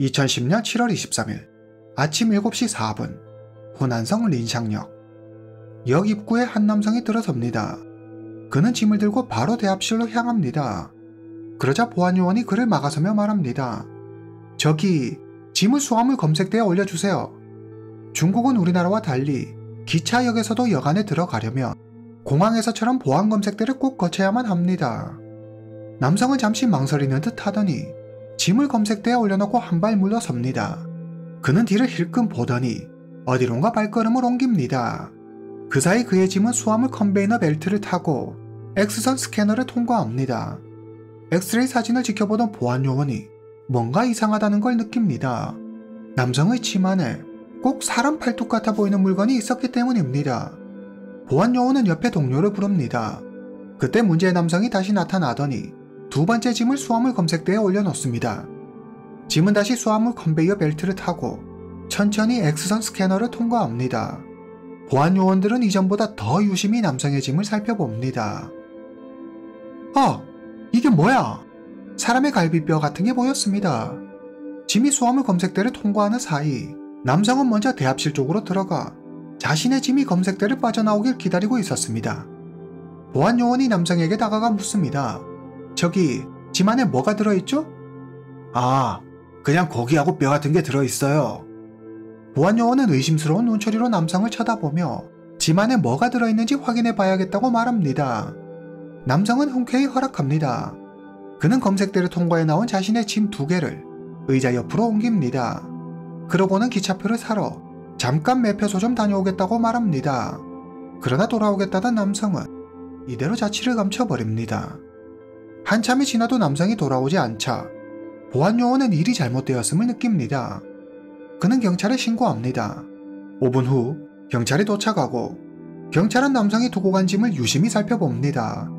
2010년 7월 23일 아침 7시 4분 후난성 린샹역. 역 입구에 한 남성이 들어섭니다. 그는 짐을 들고 바로 대합실로 향합니다. 그러자 보안요원이 그를 막아서며 말합니다. 저기 짐을 수화물 검색대에 올려주세요. 중국은 우리나라와 달리 기차역에서도 역 안에 들어가려면 공항에서처럼 보안 검색대를 꼭 거쳐야만 합니다. 남성은 잠시 망설이는 듯 하더니 짐을 검색대에 올려놓고 한 발 물러섭니다. 그는 뒤를 힐끔 보더니 어디론가 발걸음을 옮깁니다. 그 사이 그의 짐은 수화물 컨베이너 벨트를 타고 X선 스캐너를 통과합니다. 엑스레이 사진을 지켜보던 보안요원이 뭔가 이상하다는 걸 느낍니다. 남성의 짐 안에 꼭 사람 팔뚝 같아 보이는 물건이 있었기 때문입니다. 보안요원은 옆에 동료를 부릅니다. 그때 문제의 남성이 다시 나타나더니 두 번째 짐을 수화물 검색대에 올려놓습니다. 짐은 다시 수화물 컨베이어 벨트를 타고 천천히 X선 스캐너를 통과합니다. 보안요원들은 이전보다 더 유심히 남성의 짐을 살펴봅니다. 이게 뭐야? 사람의 갈비뼈 같은 게 보였습니다. 짐이 수화물 검색대를 통과하는 사이 남성은 먼저 대합실 쪽으로 들어가 자신의 짐이 검색대를 빠져나오길 기다리고 있었습니다. 보안요원이 남성에게 다가가 묻습니다. 저기 짐 안에 뭐가 들어있죠? 그냥 고기하고 뼈 같은 게 들어있어요. 보안요원은 의심스러운 눈초리로 남성을 쳐다보며 짐 안에 뭐가 들어있는지 확인해 봐야겠다고 말합니다. 남성은 흔쾌히 허락합니다. 그는 검색대를 통과해 나온 자신의 짐 2개를 의자 옆으로 옮깁니다. 그러고는 기차표를 사러 잠깐 매표소 좀 다녀오겠다고 말합니다. 그러나 돌아오겠다던 남성은 이대로 자취를 감춰버립니다. 한참이 지나도 남성이 돌아오지 않자 보안요원은 일이 잘못되었음을 느낍니다. 그는 경찰에 신고합니다. 5분 후 경찰이 도착하고 경찰은 남성이 두고 간 짐을 유심히 살펴봅니다.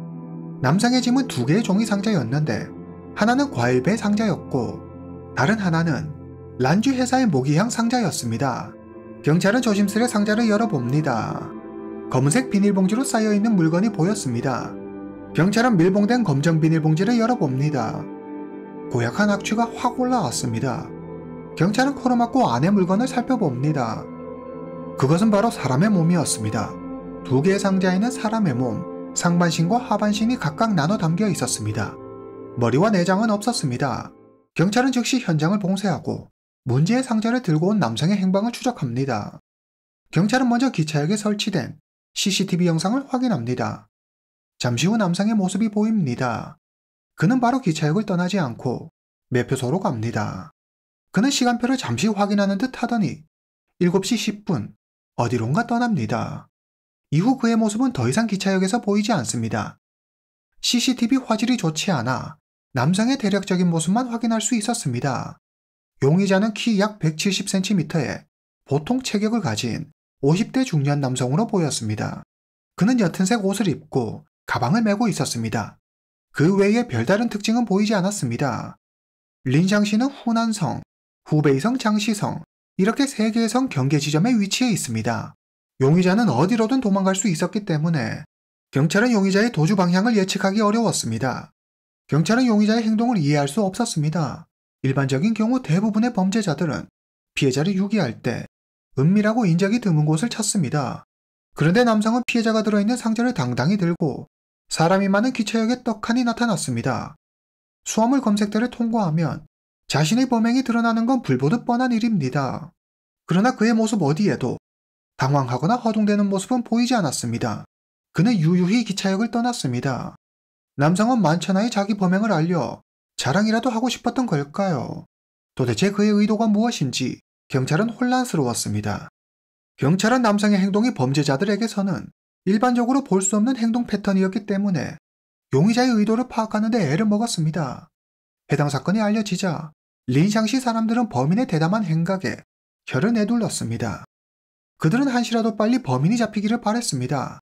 남성의 짐은 2개의 종이 상자였는데 하나는 과일배 상자였고 다른 하나는 란쥐 회사의 모기향 상자였습니다. 경찰은 조심스레 상자를 열어봅니다. 검은색 비닐봉지로 쌓여있는 물건이 보였습니다. 경찰은 밀봉된 검정 비닐봉지를 열어봅니다. 고약한 악취가 확 올라왔습니다. 경찰은 코를 막고 안의 물건을 살펴봅니다. 그것은 바로 사람의 몸이었습니다. 2개의 상자에는 사람의 몸, 상반신과 하반신이 각각 나눠 담겨 있었습니다. 머리와 내장은 없었습니다. 경찰은 즉시 현장을 봉쇄하고 문제의 상자를 들고 온 남성의 행방을 추적합니다. 경찰은 먼저 기차역에 설치된 CCTV 영상을 확인합니다. 잠시 후 남성의 모습이 보입니다. 그는 바로 기차역을 떠나지 않고 매표소로 갑니다. 그는 시간표를 잠시 확인하는 듯 하더니 7시 10분 어디론가 떠납니다. 이후 그의 모습은 더 이상 기차역에서 보이지 않습니다. CCTV 화질이 좋지 않아 남성의 대략적인 모습만 확인할 수 있었습니다. 용의자는 키 약 170cm에 보통 체격을 가진 50대 중년 남성으로 보였습니다. 그는 옅은색 옷을 입고 가방을 메고 있었습니다. 그 외에 별다른 특징은 보이지 않았습니다. 린샹시는 후난성, 후베이성 장시성 이렇게 3개의 성 경계 지점에 위치해 있습니다. 용의자는 어디로든 도망갈 수 있었기 때문에 경찰은 용의자의 도주 방향을 예측하기 어려웠습니다. 경찰은 용의자의 행동을 이해할 수 없었습니다. 일반적인 경우 대부분의 범죄자들은 피해자를 유기할 때 은밀하고 인적이 드문 곳을 찾습니다. 그런데 남성은 피해자가 들어있는 상자를 당당히 들고 사람이 많은 기차역에 떡하니 나타났습니다. 수화물 검색대를 통과하면 자신의 범행이 드러나는 건 불보듯 뻔한 일입니다. 그러나 그의 모습 어디에도 당황하거나 허둥대는 모습은 보이지 않았습니다. 그는 유유히 기차역을 떠났습니다. 남성은 만천하에 자기 범행을 알려 자랑이라도 하고 싶었던 걸까요? 도대체 그의 의도가 무엇인지 경찰은 혼란스러웠습니다. 경찰은 남성의 행동이 범죄자들에게서는 일반적으로 볼 수 없는 행동 패턴이었기 때문에 용의자의 의도를 파악하는 데 애를 먹었습니다. 해당 사건이 알려지자 린샹시 사람들은 범인의 대담한 행각에 혀를 내둘렀습니다. 그들은 한시라도 빨리 범인이 잡히기를 바랬습니다.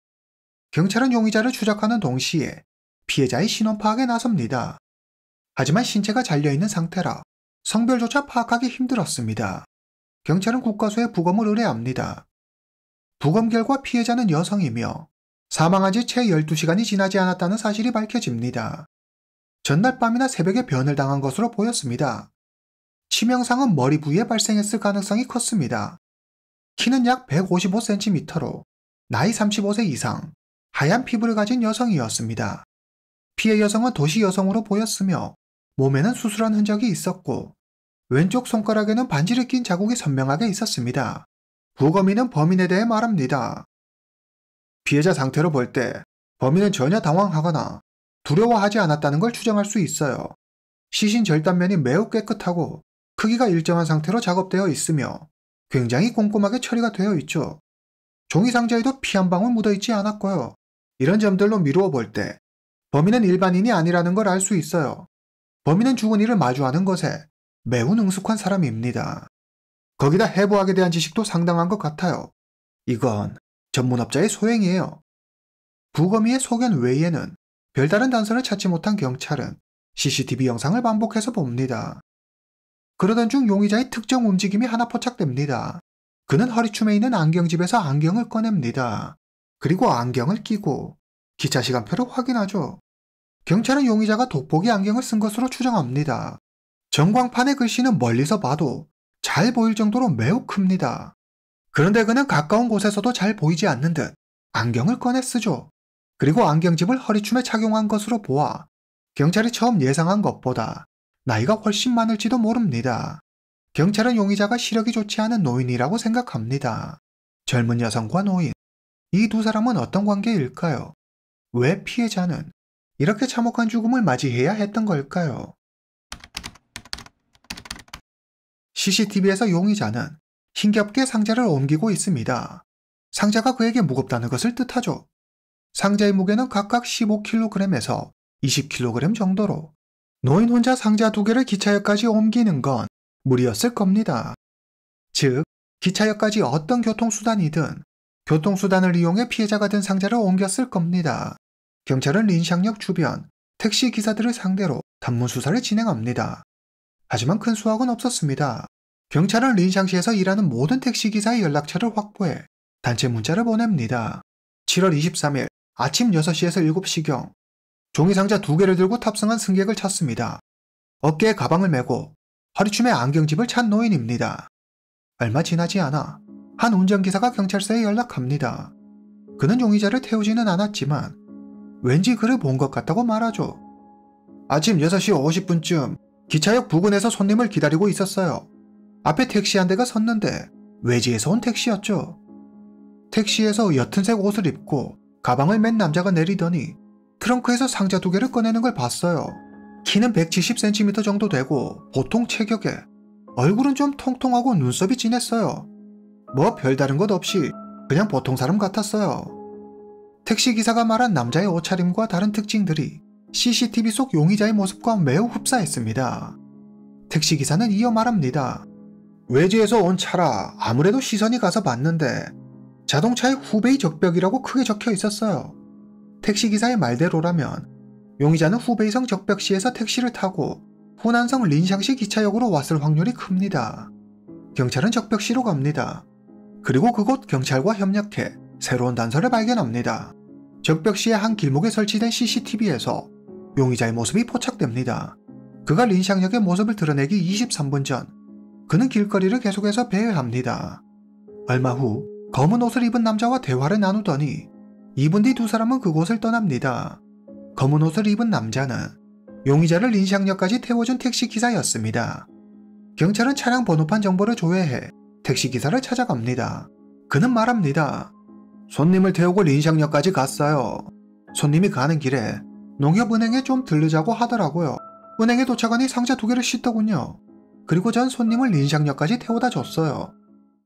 경찰은 용의자를 추적하는 동시에 피해자의 신원 파악에 나섭니다. 하지만 신체가 잘려있는 상태라 성별조차 파악하기 힘들었습니다. 경찰은 국과수에 부검을 의뢰합니다. 부검 결과 피해자는 여성이며 사망한 지 채 12시간이 지나지 않았다는 사실이 밝혀집니다. 전날 밤이나 새벽에 변을 당한 것으로 보였습니다. 치명상은 머리 부위에 발생했을 가능성이 컸습니다. 키는 약 155cm로 나이 35세 이상, 하얀 피부를 가진 여성이었습니다. 피해 여성은 도시 여성으로 보였으며 몸에는 수술한 흔적이 있었고 왼쪽 손가락에는 반지를 낀 자국이 선명하게 있었습니다. 부검인은 범인에 대해 말합니다. 피해자 상태로 볼 때 범인은 전혀 당황하거나 두려워하지 않았다는 걸 추정할 수 있어요. 시신 절단면이 매우 깨끗하고 크기가 일정한 상태로 작업되어 있으며 굉장히 꼼꼼하게 처리가 되어 있죠. 종이 상자에도 피 한 방울 묻어있지 않았고요. 이런 점들로 미루어 볼 때 범인은 일반인이 아니라는 걸 알 수 있어요. 범인은 죽은 이를 마주하는 것에 매우 능숙한 사람입니다. 거기다 해부학에 대한 지식도 상당한 것 같아요. 이건 전문업자의 소행이에요. 부검이의 소견 외에는 별다른 단서를 찾지 못한 경찰은 CCTV 영상을 반복해서 봅니다. 그러던 중 용의자의 특정 움직임이 하나 포착됩니다. 그는 허리춤에 있는 안경집에서 안경을 꺼냅니다. 그리고 안경을 끼고 기차 시간표를 확인하죠. 경찰은 용의자가 돋보기 안경을 쓴 것으로 추정합니다. 전광판의 글씨는 멀리서 봐도 잘 보일 정도로 매우 큽니다. 그런데 그는 가까운 곳에서도 잘 보이지 않는 듯 안경을 꺼내 쓰죠. 그리고 안경집을 허리춤에 착용한 것으로 보아 경찰이 처음 예상한 것보다 나이가 훨씬 많을지도 모릅니다. 경찰은 용의자가 시력이 좋지 않은 노인이라고 생각합니다. 젊은 여성과 노인, 이 두 사람은 어떤 관계일까요? 왜 피해자는 이렇게 참혹한 죽음을 맞이해야 했던 걸까요? CCTV에서 용의자는 힘겹게 상자를 옮기고 있습니다. 상자가 그에게 무겁다는 것을 뜻하죠. 상자의 무게는 각각 15kg에서 20kg 정도로 노인 혼자 상자 2개를 기차역까지 옮기는 건 무리였을 겁니다. 즉, 기차역까지 어떤 교통수단이든 교통수단을 이용해 피해자가 든 상자를 옮겼을 겁니다. 경찰은 린샹역 주변 택시 기사들을 상대로 단문 수사를 진행합니다. 하지만 큰 수확은 없었습니다. 경찰은 린샹시에서 일하는 모든 택시기사의 연락처를 확보해 단체 문자를 보냅니다. 7월 23일 아침 6시에서 7시경 종이상자 2개를 들고 탑승한 승객을 찾습니다. 어깨에 가방을 메고 허리춤에 안경집을 찬 노인입니다. 얼마 지나지 않아 한 운전기사가 경찰서에 연락합니다. 그는 용의자를 태우지는 않았지만 왠지 그를 본 것 같다고 말하죠. 아침 6시 50분쯤 기차역 부근에서 손님을 기다리고 있었어요. 앞에 택시 한 대가 섰는데 외지에서 온 택시였죠. 택시에서 옅은색 옷을 입고 가방을 맨 남자가 내리더니 트렁크에서 상자 2개를 꺼내는 걸 봤어요. 키는 170cm 정도 되고 보통 체격에 얼굴은 좀 통통하고 눈썹이 진했어요. 뭐 별다른 것 없이 그냥 보통 사람 같았어요. 택시기사가 말한 남자의 옷차림과 다른 특징들이 CCTV 속 용의자의 모습과 매우 흡사했습니다. 택시기사는 이어 말합니다. 외지에서 온 차라 아무래도 시선이 가서 봤는데 자동차에 후베이 적벽이라고 크게 적혀 있었어요. 택시기사의 말대로라면 용의자는 후베이성 적벽시에서 택시를 타고 후난성 린샹시 기차역으로 왔을 확률이 큽니다. 경찰은 적벽시로 갑니다. 그리고 그곳 경찰과 협력해 새로운 단서를 발견합니다. 적벽시의 한 길목에 설치된 CCTV에서 용의자의 모습이 포착됩니다. 그가 린샹역의 모습을 드러내기 23분 전 그는 길거리를 계속해서 배회합니다. 얼마 후 검은 옷을 입은 남자와 대화를 나누더니 2분 뒤 두 사람은 그곳을 떠납니다. 검은 옷을 입은 남자는 용의자를 린샹역까지 태워준 택시기사였습니다. 경찰은 차량 번호판 정보를 조회해 택시기사를 찾아갑니다. 그는 말합니다. 손님을 태우고 린샹역까지 갔어요. 손님이 가는 길에 농협은행에 좀 들르자고 하더라고요. 은행에 도착하니 상자 2개를 싣더군요. 그리고 전 손님을 린샹역까지 태워다 줬어요.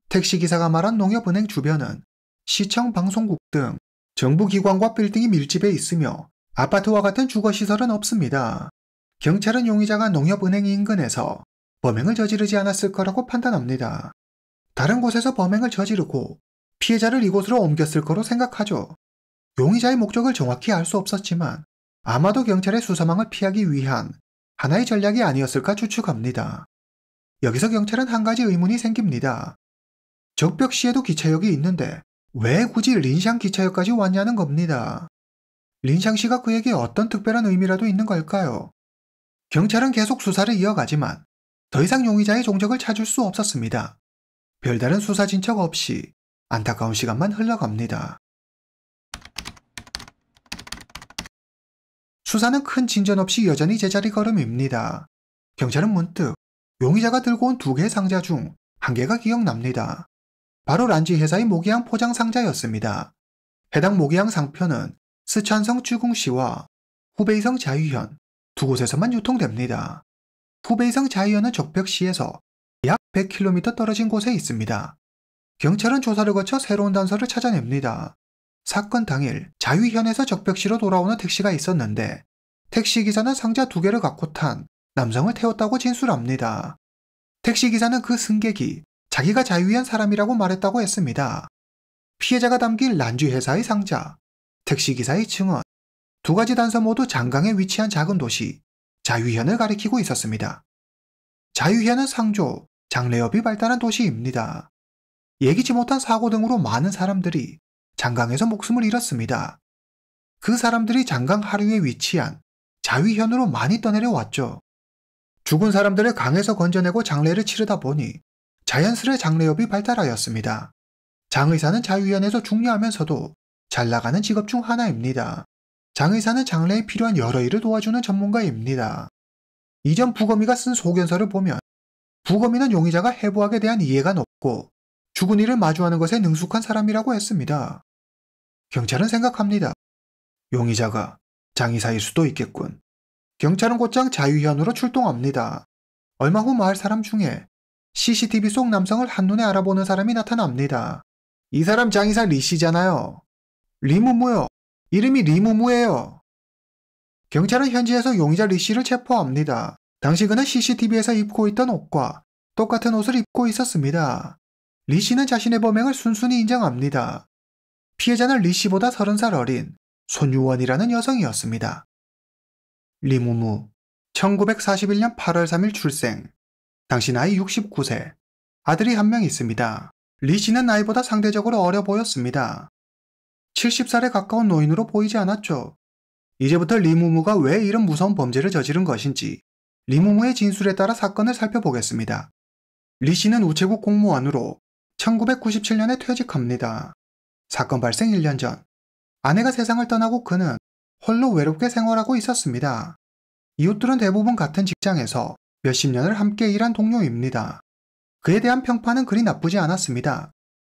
택시기사가 말한 농협은행 주변은 시청, 방송국 등 정부기관과 빌딩이 밀집해 있으며 아파트와 같은 주거시설은 없습니다. 경찰은 용의자가 농협은행 인근에서 범행을 저지르지 않았을 거라고 판단합니다. 다른 곳에서 범행을 저지르고 피해자를 이곳으로 옮겼을 거로 생각하죠. 용의자의 목적을 정확히 알 수 없었지만 아마도 경찰의 수사망을 피하기 위한 하나의 전략이 아니었을까 추측합니다. 여기서 경찰은 한 가지 의문이 생깁니다. 적벽시에도 기차역이 있는데 왜 굳이 린샹 기차역까지 왔냐는 겁니다. 린샹시가 그에게 어떤 특별한 의미라도 있는 걸까요? 경찰은 계속 수사를 이어가지만 더 이상 용의자의 종적을 찾을 수 없었습니다. 별다른 수사 진척 없이 안타까운 시간만 흘러갑니다. 수사는 큰 진전 없이 여전히 제자리 걸음입니다. 경찰은 문득 용의자가 들고 온 2개의 상자 중 1개가 기억납니다. 바로 란지 회사의 모기향 포장 상자였습니다. 해당 모기향 상표는 스촨성 쭈궁시와 후베이성 자유현 2곳에서만 유통됩니다. 후베이성 자유현은 적벽시에서 약 100km 떨어진 곳에 있습니다. 경찰은 조사를 거쳐 새로운 단서를 찾아냅니다. 사건 당일 자유현에서 적벽시로 돌아오는 택시가 있었는데 택시기사는 상자 2개를 갖고 탄 남성을 태웠다고 진술합니다. 택시기사는 그 승객이 자기가 자유현 사람이라고 말했다고 했습니다. 피해자가 담긴 란쥐 회사의 상자, 택시기사의 증언, 2가지 단서 모두 장강에 위치한 작은 도시 자유현을 가리키고 있었습니다. 자유현은 상조, 장래업이 발달한 도시입니다. 예기치 못한 사고 등으로 많은 사람들이 장강에서 목숨을 잃었습니다. 그 사람들이 장강 하류에 위치한 자위현으로 많이 떠내려왔죠. 죽은 사람들을 강에서 건져내고 장례를 치르다 보니 자연스레 장례업이 발달하였습니다. 장의사는 자위현에서 중요하면서도 잘 나가는 직업 중 하나입니다. 장의사는 장례에 필요한 여러 일을 도와주는 전문가입니다. 이전 부검이가 쓴 소견서를 보면 부검이는 용의자가 해부학에 대한 이해가 높고 죽은 이를 마주하는 것에 능숙한 사람이라고 했습니다. 경찰은 생각합니다. 용의자가 장의사일 수도 있겠군. 경찰은 곧장 자유현으로 출동합니다. 얼마 후 마을 사람 중에 CCTV 속 남성을 한눈에 알아보는 사람이 나타납니다. 이 사람 장의사 리씨잖아요. 리무무요. 이름이 리무무예요. 경찰은 현지에서 용의자 리씨를 체포합니다. 당시 그는 CCTV에서 입고 있던 옷과 똑같은 옷을 입고 있었습니다. 리씨는 자신의 범행을 순순히 인정합니다. 피해자는 리씨보다 30살 어린 손유원이라는 여성이었습니다. 리무무, 1941년 8월 3일 출생. 당시 나이 69세. 아들이 1명 있습니다. 리씨는 나이보다 상대적으로 어려 보였습니다. 70살에 가까운 노인으로 보이지 않았죠. 이제부터 리무무가 왜 이런 무서운 범죄를 저지른 것인지 리무무의 진술에 따라 사건을 살펴보겠습니다. 리씨는 우체국 공무원으로 1997년에 퇴직합니다. 사건 발생 1년 전, 아내가 세상을 떠나고 그는 홀로 외롭게 생활하고 있었습니다. 이웃들은 대부분 같은 직장에서 몇십 년을 함께 일한 동료입니다. 그에 대한 평판은 그리 나쁘지 않았습니다.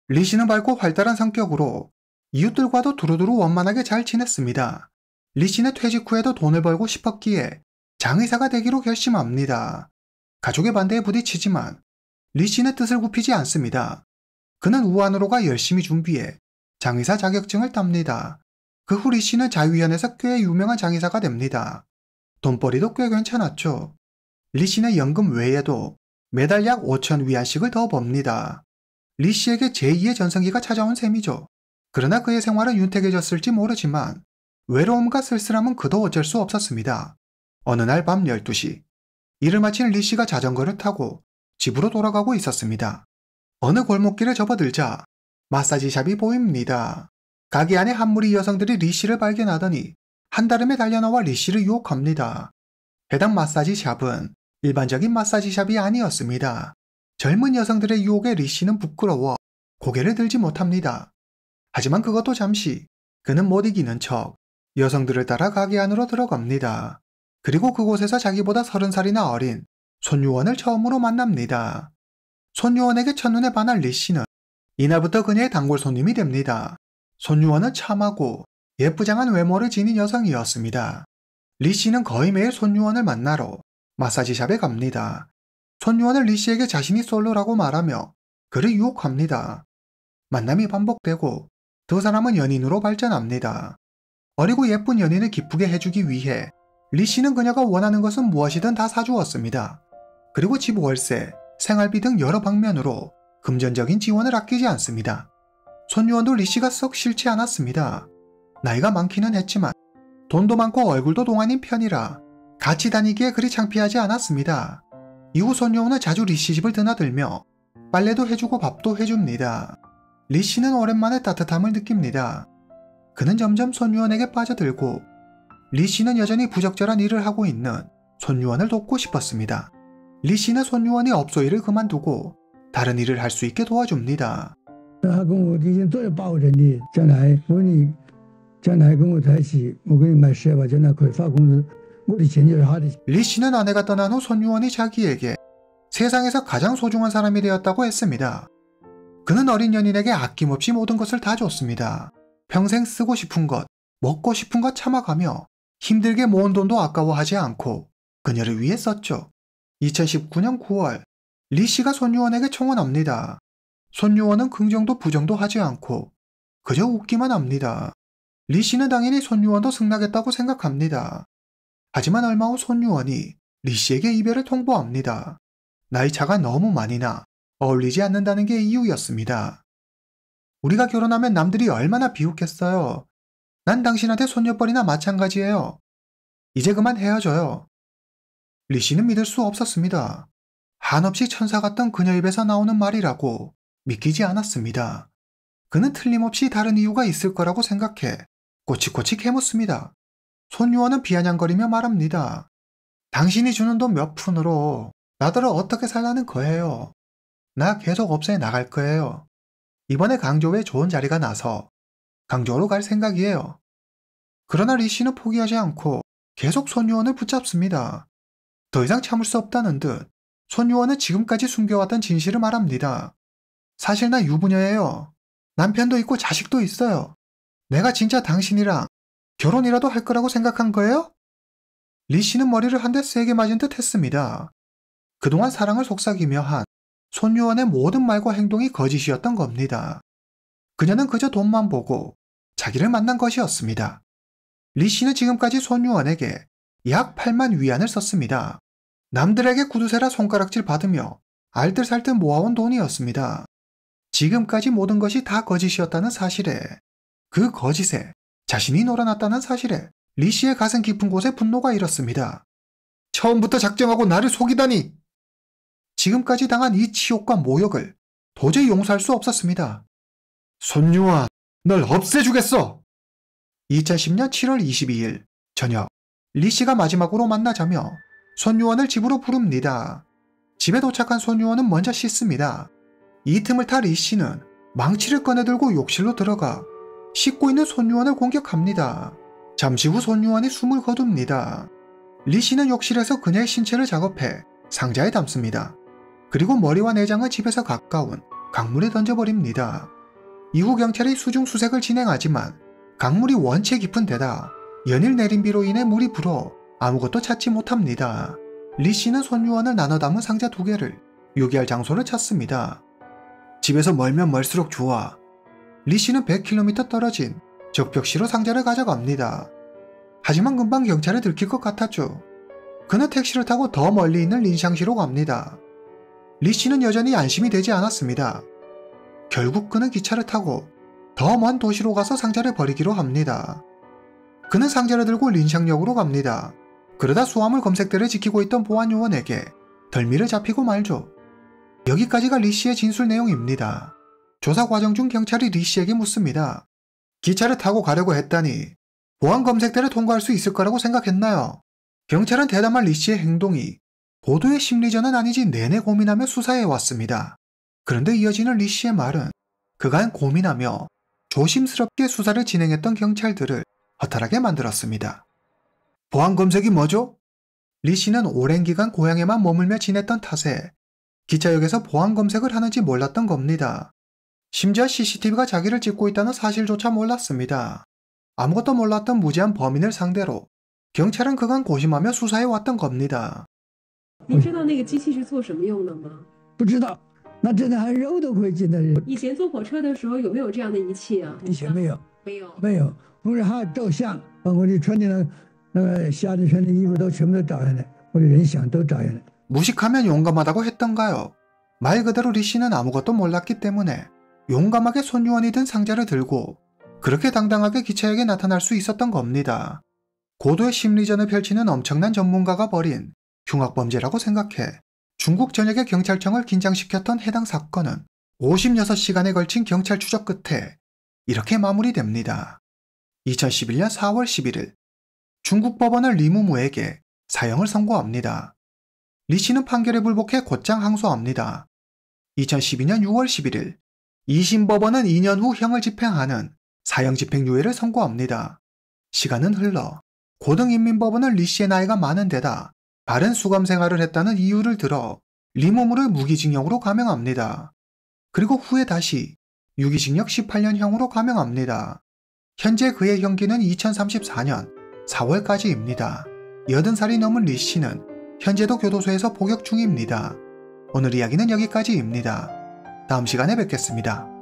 리씨는 밝고 활달한 성격으로 이웃들과도 두루두루 원만하게 잘 지냈습니다. 리씨는 퇴직 후에도 돈을 벌고 싶었기에 장의사가 되기로 결심합니다. 가족의 반대에 부딪히지만 리씨는 뜻을 굽히지 않습니다. 그는 우한으로가 열심히 준비해 장의사 자격증을 땁니다. 그 후 리씨는 자유현에서 꽤 유명한 장의사가 됩니다. 돈벌이도 꽤 괜찮았죠. 리씨는 연금 외에도 매달 약 5,000위안씩을 더 법니다. 리씨에게 제2의 전성기가 찾아온 셈이죠. 그러나 그의 생활은 윤택해졌을지 모르지만 외로움과 쓸쓸함은 그도 어쩔 수 없었습니다. 어느 날 밤 12시, 일을 마친 리씨가 자전거를 타고 집으로 돌아가고 있었습니다. 어느 골목길에 접어들자 마사지샵이 보입니다. 가게 안에 한 무리 여성들이 리씨를 발견하더니 한달음에 달려나와 리씨를 유혹합니다. 해당 마사지샵은 일반적인 마사지샵이 아니었습니다. 젊은 여성들의 유혹에 리씨는 부끄러워 고개를 들지 못합니다. 하지만 그것도 잠시, 그는 못 이기는 척 여성들을 따라 가게 안으로 들어갑니다. 그리고 그곳에서 자기보다 30살이나 어린 손유원을 처음으로 만납니다. 손유원에게 첫눈에 반한 리씨는 이날부터 그녀의 단골 손님이 됩니다. 손유원은 참하고 예쁘장한 외모를 지닌 여성이었습니다. 리씨는 거의 매일 손유원을 만나러 마사지샵에 갑니다. 손유원은 리씨에게 자신이 솔로라고 말하며 그를 유혹합니다. 만남이 반복되고 두 사람은 연인으로 발전합니다. 어리고 예쁜 연인을 기쁘게 해주기 위해 리씨는 그녀가 원하는 것은 무엇이든 다 사주었습니다. 그리고 집 월세, 생활비 등 여러 방면으로 금전적인 지원을 아끼지 않습니다. 손유원도 리씨가 썩 싫지 않았습니다. 나이가 많기는 했지만 돈도 많고 얼굴도 동안인 편이라 같이 다니기에 그리 창피하지 않았습니다. 이후 손유원은 자주 리씨 집을 드나들며 빨래도 해주고 밥도 해줍니다. 리씨는 오랜만에 따뜻함을 느낍니다. 그는 점점 손유원에게 빠져들고 리씨는 여전히 부적절한 일을 하고 있는 손유원을 돕고 싶었습니다. 리 씨는 손유원이 업소 일을 그만두고 다른 일을 할 수 있게 도와줍니다. 他跟我已经做了保证的，将来我你将来跟我在一起，我给你买车吧，将来可以发工资，我的钱就是他的。 리 씨는 아내가 떠난 후 손유원이 자기에게 세상에서 가장 소중한 사람이 되었다고 했습니다. 그는 어린 연인에게 아낌없이 모든 것을 다 줬습니다. 평생 쓰고 싶은 것, 먹고 싶은 것 참아가며 힘들게 모은 돈도 아까워하지 않고 그녀를 위해 썼죠. 2019년 9월 리 씨가 손유원에게 청혼합니다. 손유원은 긍정도 부정도 하지 않고 그저 웃기만 합니다. 리 씨는 당연히 손유원도 승낙했다고 생각합니다. 하지만 얼마 후 손유원이 리 씨에게 이별을 통보합니다. 나이차가 너무 많이 나 어울리지 않는다는 게 이유였습니다. 우리가 결혼하면 남들이 얼마나 비웃겠어요. 난 당신한테 손녀뻘이나 마찬가지예요. 이제 그만 헤어져요. 리 씨는 믿을 수 없었습니다. 한없이 천사 같던 그녀 입에서 나오는 말이라고 믿기지 않았습니다. 그는 틀림없이 다른 이유가 있을 거라고 생각해 꼬치꼬치 캐묻습니다. 손유원은 비아냥거리며 말합니다. 당신이 주는 돈 몇 푼으로 나더러 어떻게 살라는 거예요. 나 계속 업소에 나갈 거예요. 이번에 강조에 좋은 자리가 나서 강조로 갈 생각이에요. 그러나 리 씨는 포기하지 않고 계속 손유원을 붙잡습니다. 더 이상 참을 수 없다는 듯 손유원은 지금까지 숨겨왔던 진실을 말합니다. 사실 나 유부녀예요. 남편도 있고 자식도 있어요. 내가 진짜 당신이랑 결혼이라도 할 거라고 생각한 거예요? 리 씨는 머리를 한 대 세게 맞은 듯 했습니다. 그동안 사랑을 속삭이며 한 손유원의 모든 말과 행동이 거짓이었던 겁니다. 그녀는 그저 돈만 보고 자기를 만난 것이었습니다. 리 씨는 지금까지 손유원에게 약 8만 위안을 썼습니다. 남들에게 구두쇠라 손가락질 받으며 알뜰살뜰 모아온 돈이었습니다. 지금까지 모든 것이 다 거짓이었다는 사실에, 그 거짓에 자신이 놀아났다는 사실에 리 씨의 가슴 깊은 곳에 분노가 일었습니다. 처음부터 작정하고 나를 속이다니! 지금까지 당한 이 치욕과 모욕을 도저히 용서할 수 없었습니다. 손유원, 널 없애주겠어! 2010년 7월 22일 저녁, 리 씨가 마지막으로 만나자며 손유원을 집으로 부릅니다. 집에 도착한 손유원은 먼저 씻습니다. 이 틈을 타 리 씨는 망치를 꺼내들고 욕실로 들어가 씻고 있는 손유원을 공격합니다. 잠시 후 손유원이 숨을 거둡니다. 리 씨는 욕실에서 그녀의 신체를 작업해 상자에 담습니다. 그리고 머리와 내장을 집에서 가까운 강물에 던져버립니다. 이후 경찰이 수중 수색을 진행하지만 강물이 원체 깊은 데다 연일 내린 비로 인해 물이 불어 아무것도 찾지 못합니다. 리 씨는 손유원을 나눠 담은 상자 2개를 유기할 장소를 찾습니다. 집에서 멀면 멀수록 좋아. 리 씨는 100km 떨어진 적벽시로 상자를 가져갑니다. 하지만 금방 경찰에 들킬 것 같았죠. 그는 택시를 타고 더 멀리 있는 린샹시로 갑니다. 리 씨는 여전히 안심이 되지 않았습니다. 결국 그는 기차를 타고 더 먼 도시로 가서 상자를 버리기로 합니다. 그는 상자를 들고 린샹역으로 갑니다. 그러다 수화물 검색대를 지키고 있던 보안요원에게 덜미를 잡히고 말죠. 여기까지가 리 씨의 진술 내용입니다. 조사 과정 중 경찰이 리 씨에게 묻습니다. 기차를 타고 가려고 했다니 보안 검색대를 통과할 수 있을 거라고 생각했나요? 경찰은 대담한 리 씨의 행동이 보도의 심리전은 아니지 내내 고민하며 수사해 왔습니다. 그런데 이어지는 리 씨의 말은 그간 고민하며 조심스럽게 수사를 진행했던 경찰들을 허탈하게 만들었습니다. 보안 검색이 뭐죠? 리 씨는 오랜 기간 고향에만 머물며 지냈던 탓에 기차역에서 보안 검색을 하는지 몰랐던 겁니다. 심지어 CCTV가 자기를 찍고 있다는 사실조차 몰랐습니다. 아무것도 몰랐던 무지한 범인을 상대로 경찰은 그간 고심하며 수사해 왔던 겁니다. 你知道那个机器是做什么用的吗？不知道，那真的还肉都会进的人。以前坐火车的时候有没有这样的仪器啊？以前没有，没有。没有，我这还照相，把我的穿的那个夏天穿的衣服都全部都照下来，我的人像都照下来。 무식하면 용감하다고 했던가요? 말 그대로 리 씨는 아무것도 몰랐기 때문에 용감하게 손유원이 든 상자를 들고 그렇게 당당하게 기차역에 나타날 수 있었던 겁니다. 고도의 심리전을 펼치는 엄청난 전문가가 벌인 흉악범죄라고 생각해 중국 전역의 경찰청을 긴장시켰던 해당 사건은 56시간에 걸친 경찰 추적 끝에 이렇게 마무리됩니다. 2011년 4월 11일 중국 법원은 리무무에게 사형을 선고합니다. 리 씨는 판결에 불복해 곧장 항소합니다. 2012년 6월 11일 2심 법원은 2년 후 형을 집행하는 사형 집행유예를 선고합니다. 시간은 흘러 고등인민법원은 리 씨의 나이가 많은 데다 바른 수감 생활을 했다는 이유를 들어 리 모무를 무기징역으로 감형합니다. 그리고 후에 다시 유기징역 18년형으로 감형합니다. 현재 그의 형기는 2034년 4월까지입니다. 80살이 넘은 리 씨는 현재도 교도소에서 복역 중입니다. 오늘 이야기는 여기까지입니다. 다음 시간에 뵙겠습니다.